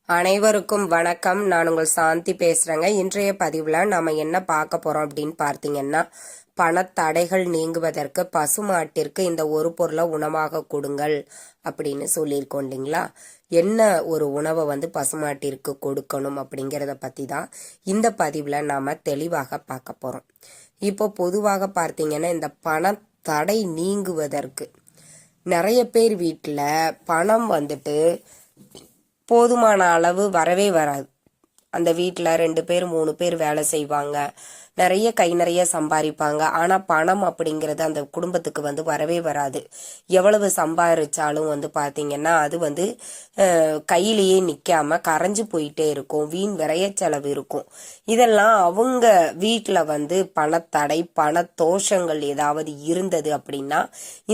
அனைவருக்கும் வணக்கம். நான் உங்கள் சாந்தி பேசுறேங்க. இன்றைய பதிவுல நாம என்ன பார்க்க போறோம் அப்படின்னு பார்த்தீங்கன்னா, பணத்தடைகள் நீங்குவதற்கு பசுமாட்டிற்கு இந்த ஒரு பொருளை உணவாக கொடுங்கள் அப்படின்னு சொல்லியிருக்கோம் இல்லைங்களா. என்ன ஒரு உணவை பசுமாட்டிற்கு கொடுக்கணும் அப்படிங்கிறத பத்தி தான் இந்த பதிவுல நாம தெளிவாக பார்க்க போறோம். இப்போ பொதுவாக பார்த்தீங்கன்னா, இந்த பணத்தடை நீங்குவதற்கு நிறைய பேர் வீட்டில் பணம் போதுமான அளவு வரவே வராது. அந்த வீட்டில் 2 பேர் 3 பேர் வேலை செய்வாங்க, நிறைய கை நிறைய சம்பாதிப்பாங்க. ஆனால் பணம் அப்படிங்கிறது அந்த குடும்பத்துக்கு வரவே வராது. எவ்வளவு சம்பாதிச்சாலும் பார்த்தீங்கன்னா அது கையிலேயே நிற்காம கரைஞ்சு போயிட்டே இருக்கும். வீண் விரைய செலவு இருக்கும். இதெல்லாம் அவங்க வீட்டில் பணத்தடை பண தோஷங்கள் ஏதாவது இருந்தது அப்படின்னா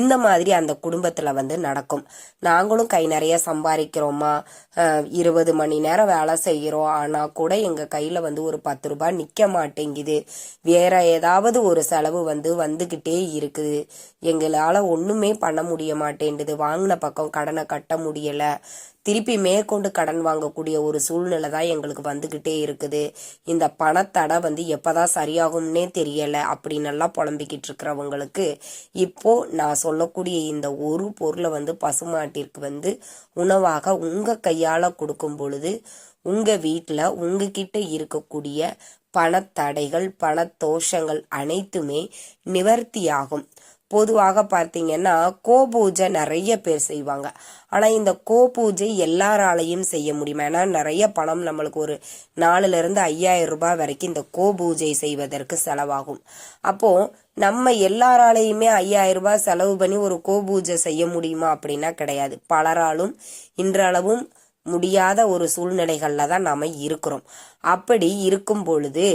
இந்த மாதிரி அந்த குடும்பத்தில் நடக்கும். நாங்களும் கை நிறைய சம்பாதிக்கிறோமா, 20 மணி நேரம் வேலை செய்கிறோம், ஆனால் கூட எங்கள் கையில் ஒரு 10 ரூபாய் நிற்க மாட்டேங்குது. வேற ஏதாவது ஒரு செலவு வந்துகிட்டே இருக்குது. எங்களால ஒண்ணுமே பண்ண முடிய மாட்டேங்குது. வாங்கின பக்கம் கடனை கட்ட முடியல. திருப்பி மேற்கொண்டு கடன் வாங்கக்கூடிய ஒரு சூழ்நிலை தான் எங்களுக்கு வந்துகிட்டே இருக்குது. இந்த பணத்தடை எப்பதான் சரியாகும்னே தெரியல அப்படின்னு எல்லாம் புலம்பிக்கிட்டு இருக்கிறவங்களுக்கு இப்போ நான் சொல்லக்கூடிய இந்த ஒரு பொருளை பசுமாட்டிற்கு உணவாக உங்க கையால கொடுக்கும் பொழுது உங்க வீட்டுல உங்ககிட்ட இருக்கக்கூடிய பணத்தடைகள் பண தோஷங்கள் அனைத்துமே நிவர்த்தியாகும். பொதுவாக பார்த்தீங்கன்னா கோபூஜை நிறைய பேர் செய்வாங்க. ஆனால் இந்த கோபூஜை எல்லாராலையும் செய்ய முடியுமா? ஏன்னா நிறைய பணம் நம்மளுக்கு ஒரு 4,000 இருந்து 5,000 ரூபாய் வரைக்கும் இந்த கோபூஜை செய்வதற்கு செலவாகும். அப்போ நம்ம எல்லாராலையுமே 5,000 ரூபாய் செலவு பண்ணி ஒரு கோபூஜை செய்ய முடியுமா அப்படின்னா கிடையாது. பலராலும் இன்றளவும் முடியாத ஒரு சூழ்நிலைகள்ல தான் நாம இருக்கிறோம். அப்படி இருக்கும் பொழுது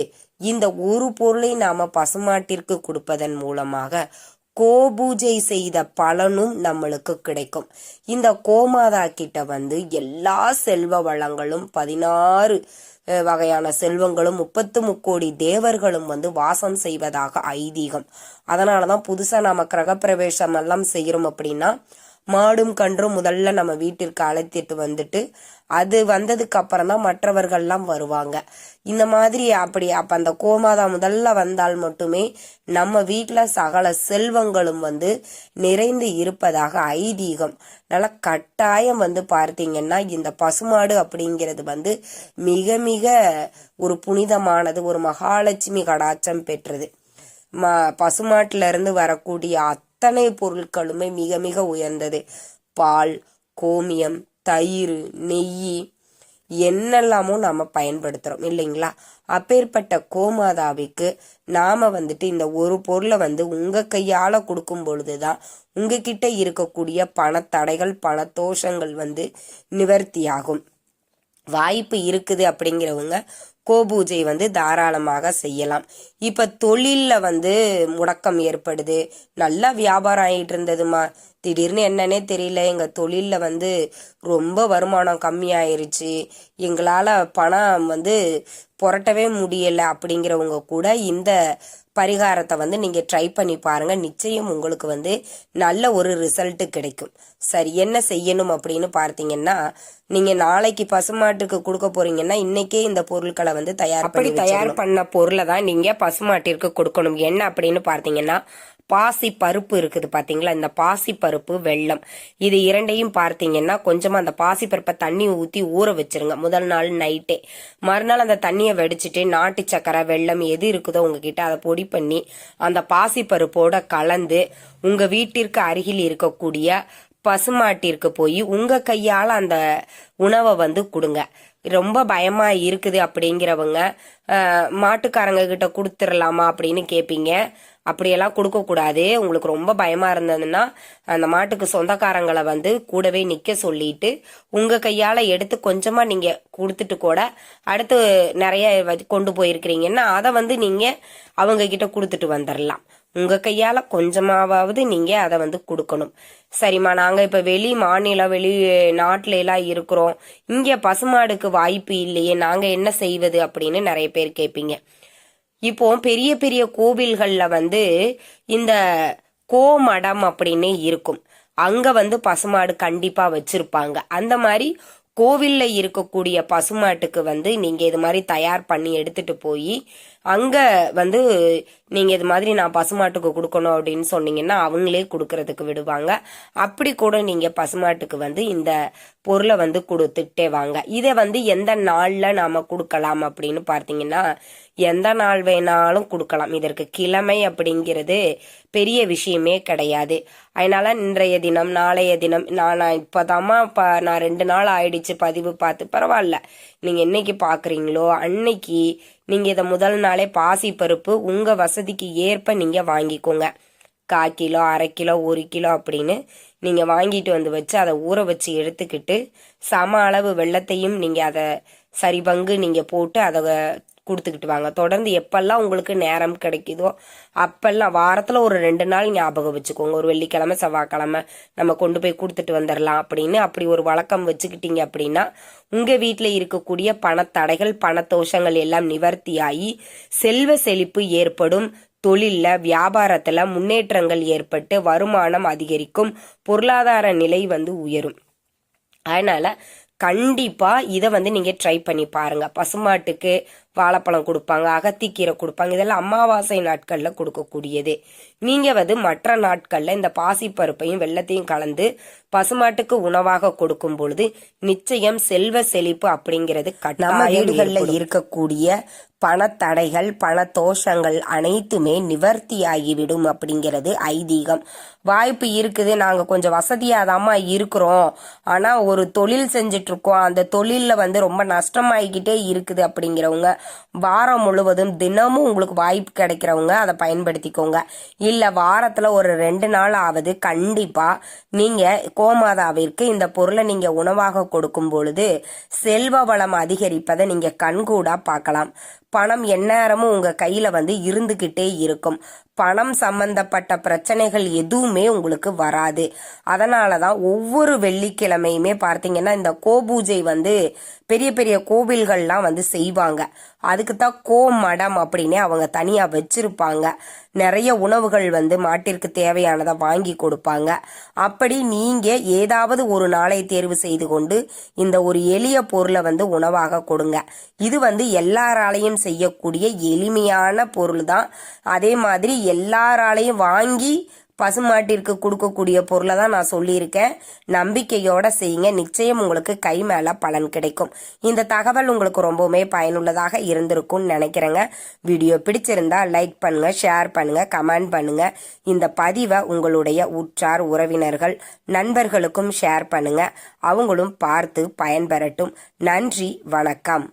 இந்த ஒரு பொருளை நாம பசுமாட்டிற்கு கொடுப்பதன் மூலமாக கோபூஜை செய்த பலனும் நம்மளுக்கு கிடைக்கும். இந்த கோமாதா கிட்ட எல்லா செல்வ வளங்களும் 16 வகையான செல்வங்களும் 33 கோடி தேவர்களும் வாசம் செய்வதாக ஐதீகம். அதனாலதான் புதுசா நாம கிரகப்பிரவேசம் எல்லாம் செய்யறோம் அப்படின்னா மாடும் கன்றும் முதல்ல நம்ம வீட்டிற்கு அழைத்திட்டு அது வந்ததுக்கு அப்புறம் தான் மற்றவர்கள்லாம் வருவாங்க. இந்த மாதிரி அப்ப அந்த கோமாதா முதல்ல வந்தால் மட்டுமே நம்ம வீட்டுல சகல செல்வங்களும் நிறைந்து இருப்பதாக ஐதீகம். நல்லா கட்டாயம் பார்த்தீங்கன்னா இந்த பசுமாடு அப்படிங்கிறது மிக மிக ஒரு புனிதமானது, ஒரு மகாலட்சுமி கடாட்சம் பெற்றது. பசுமாட்டுல இருந்து வரக்கூடிய அத்தனை பொருட்களுமே மிக மிக உயர்ந்தது. பால், கோமியம், தயிர், நெய் என்னெல்லாமோ நாம பயன்படுத்துறோம் இல்லைங்களா. அப்பேற்பட்ட கோமாதாவிக்கு நாம இந்த ஒரு பொருளை உங்க கையால கொடுக்கும் பொழுதுதான் உங்ககிட்ட இருக்கக்கூடிய பணத்தடைகள் பண தோஷங்கள் நிவர்த்தியாகும். வாய்ப்பு இருக்குது அப்படிங்கிறவங்க கோபூஜை தாராளமாக செய்யலாம். இப்ப தொழில்ல முடக்கம் ஏற்படுது, நல்லா வியாபாரம் ஆகிட்டு இருந்ததுமா, திடீர்னு என்னன்னே தெரியல, எங்க தொழில்ல ரொம்ப வருமானம் கம்மியாயிருச்சு, எங்களால பணம் புரட்டவே முடியல அப்படிங்கிறவங்க கூட இந்த பரிகாரத்தை நீங்க ட்ரை பண்ணி பாருங்க. நிச்சயம் உங்களுக்கு நல்ல ஒரு ரிசல்ட் கிடைக்கும். சரி, என்ன செய்யணும் அப்படின்னு பார்த்தீங்கன்னா, நீங்க நாளைக்கு பசுமாட்டுக்கு கொடுக்க போறீங்கன்னா இன்னைக்கே இந்த பொருட்களை தயார் பண்ண பொருளை தான் நீங்க பசுமாட்டிற்கு கொடுக்கணும். என்ன அப்படின்னு பார்த்தீங்கன்னா, பாசி பருப்பு இருக்குது பாத்தீங்களா, இந்த பாசி பருப்பு, வெல்லம், இது இரண்டையும் பார்த்தீங்கன்னா கொஞ்சமா அந்த பாசி பருப்பை தண்ணி ஊத்தி ஊற வச்சிருங்க முதல் நாள் நைட்டே. மறுநாள் அந்த தண்ணியை வெடிச்சிட்டு நாட்டு சக்கரை வெல்லம் எது இருக்குதோ உங்ககிட்ட அதை பொடி பண்ணி அந்த பாசி பருப்போட கலந்து உங்க வீட்டிற்கு அருகில் இருக்கக்கூடிய பசுமாட்டிற்கு போய் உங்க கையால அந்த உணவை கொடுங்க. ரொம்ப பயமா இருக்குது அப்படிங்கிறவங்க மாட்டுக்காரங்க கிட்ட கொடுத்துடலாமா அப்படின்னு கேட்பீங்க. அப்படியெல்லாம் கொடுக்க கூடாது. உங்களுக்கு ரொம்ப பயமா இருந்ததுன்னா அந்த மாட்டுக்கு சொந்தக்காரங்களை கூடவே நிக்க சொல்லிட்டு உங்க கையால எடுத்து கொஞ்சமா நீங்க கொடுத்துட்டு கூட அடுத்து நிறைய கொண்டு போயிருக்கிறீங்கன்னா அதை நீங்க அவங்க கிட்ட கொடுத்துட்டு வந்துடலாம். உங்க கையால கொஞ்சமாவது நீங்க அதை கொடுக்கணும். சரிம்மா, நாங்க இப்ப வெளி மாநிலம் வெளி நாட்டுல எல்லாம் இருக்கிறோம், இங்க பசுமாடுக்கு வாய்ப்பு இல்லையே, நாங்க என்ன செய்வது அப்படின்னு நிறைய பேர் கேட்பீங்க. இப்போ பெரிய பெரிய கோவில்கள்ல இந்த கோமடம் அப்படின்னு இருக்கும். அங்க பசுமாடு கண்டிப்பா வச்சிருப்பாங்க. அந்த மாதிரி கோவில்ல இருக்கக்கூடிய பசுமாட்டுக்கு வந்து நீங்க இது மாதிரி தயார் பண்ணி எடுத்துட்டு போய் அங்க வந்து நீங்க இது மாதிரி நான் பசுமாட்டுக்கு கொடுக்கணும் அப்படின்னு சொன்னீங்கன்னா அவங்களே கொடுக்கறதுக்கு விடுவாங்க. அப்படி கூட நீங்க பசுமாட்டுக்கு வந்து இந்த பொருளை வந்து கொடுத்துட்டே வாங்க. இதை வந்து எந்த நாள்ல நாம கொடுக்கலாம் அப்படின்னு பார்த்தீங்கன்னா எந்த நாள் வேணாலும் கொடுக்கலாம். இதற்கு கிழமை அப்படிங்கிறது பெரிய விஷயமே கிடையாது. அதனால இன்றைய தினம் நாளைய தினம் நான் இப்போதாம்மா நான் 2 நாள் ஆயிடுச்சு பதிவு பார்த்து, பரவாயில்ல நீங்க என்னைக்கு பாக்குறீங்களோ அன்னைக்கு நீங்க இதை முதல் நாளே பாசி பருப்பு உங்க வசதிக்கு ஏற்ப நீங்க வாங்கிக்கோங்க. 1/4 கிலோ 1/2 கிலோ 1 கிலோ அப்படின்னு நீங்க வாங்கிட்டு வந்து வச்சு அதை ஊற வச்சு எடுத்துக்கிட்டு சம அளவு வெள்ளத்தையும் நீங்க அதை சரி பங்கு நீங்க போட்டு அதை கொடுத்துக்கிட்டு வாங்க. தொடர்ந்து எப்பெல்லாம் உங்களுக்கு நேரம் கிடைக்குதோ அப்பெல்லாம் வாரத்துல ஒரு 2 நாள் ஞாபகம் வச்சுக்கோங்க. ஒரு வெள்ளிக்கிழமை செவ்வாய்க்கிழமை நம்ம கொண்டு போய் கொடுத்துட்டு வந்துடலாம் அப்படின்னு அப்படி ஒரு வழக்கம் வச்சுக்கிட்டீங்க அப்படின்னா உங்க வீட்டுல இருக்கக்கூடிய பணத்தடைகள் பணத்தோஷங்கள் எல்லாம் நிவர்த்தியாகி செல்வ செழிப்பு ஏற்படும். தொழில்ல வியாபாரத்துல முன்னேற்றங்கள் ஏற்பட்டு வருமானம் அதிகரிக்கும். பொருளாதார நிலை வந்து உயரும். அதனால கண்டிப்பா இதை வந்து நீங்க ட்ரை பண்ணி பாருங்க. பசுமாட்டுக்கு வாழைப்பழம் கொடுப்பாங்க, அகத்திக்கீரை கொடுப்பாங்க. இதெல்லாம் அமாவாசை நாட்கள்ல கொடுக்கக்கூடியது. நீங்க வந்து மற்ற நாட்கள்ல இந்த பாசிப்பருப்பையும் வெள்ளத்தையும் கலந்து பசுமாட்டுக்கு உணவாக கொடுக்கும் பொழுது நிச்சயம் செல்வ செழிப்பு அப்படிங்கிறது நம்ம வீடுகள்ல இருக்கக்கூடிய பணத்தடைகள் பணத்தோஷங்கள் அனைத்துமே நிவர்த்தி ஆகிவிடும் அப்படிங்கிறது ஐதீகம். வாய்ப்பு இருக்குது, நாங்க கொஞ்சம் வசதியாதாம்மா இருக்கிறோம், ஆனா ஒரு தொழில் செஞ்சுட்டு இருக்கோம், அந்த தொழில்ல வந்து ரொம்ப நஷ்டமாகிக்கிட்டே இருக்குது அப்படிங்கிறவங்க வாரம் முழுவதும் தினமும் உங்களுக்கு வாய்ப்பு கிடைக்கிறவங்க அதை பயன்படுத்திக்கோங்க. இல்ல வாரத்துல ஒரு 2 நாள் ஆவது கண்டிப்பா நீங்க கோமாதாவிற்கு இந்த பொருளை நீங்க உணவாக கொடுக்கும் பொழுது செல்வ வளம் அதிகரிப்பதை நீங்க கண்கூடா பார்க்கலாம். பணம் எந்நேரமும் உங்க கையில வந்து இருந்துகிட்டே இருக்கும். பணம் சம்பந்தப்பட்ட பிரச்சனைகள் எதுவுமே உங்களுக்கு வராது. அதனாலதான் ஒவ்வொரு வெள்ளிக்கிழமையுமே பார்த்தீங்கன்னா இந்த கோபூஜை வந்து பெரிய பெரிய கோவில்கள்லாம் வந்து செய்வாங்க. அதுக்குத்தான் கோமடம் அப்படின்னு அவங்க தனியா வச்சிருப்பாங்க. நிறைய உணவுகள் வந்து மாட்டிற்கு தேவையானதை வாங்கி கொடுப்பாங்க. அப்படி நீங்க ஏதாவது ஒரு நாளை தேர்வு செய்து கொண்டு இந்த ஒரு எளிய பொருளை வந்து உணவாக கொடுங்க. இது வந்து எல்லாராலையும் செய்யக்கூடிய எளிமையான பொருள் தான். அதே மாதிரி எல்லாராலையும் வாங்கி பசுமாட்டிற்கு கொடுக்கக்கூடிய பொருளை தான் நான் சொல்லியிருக்கேன். நம்பிக்கையோட செய்யுங்க, நிச்சயம் உங்களுக்கு கை மேல பலன் கிடைக்கும். இந்த தகவல் உங்களுக்கு ரொம்பவுமே பயனுள்ளதாக இருந்திருக்கும்னு நினைக்கிறேங்க. வீடியோ பிடிச்சிருந்தா லைக் பண்ணுங்க, ஷேர் பண்ணுங்க, கமெண்ட் பண்ணுங்க. இந்த பதிவை உங்களுடைய உற்றார் உறவினர்கள் நண்பர்களுக்கும் ஷேர் பண்ணுங்க. அவங்களும் பார்த்து பயன்பெறட்டும். நன்றி, வணக்கம்.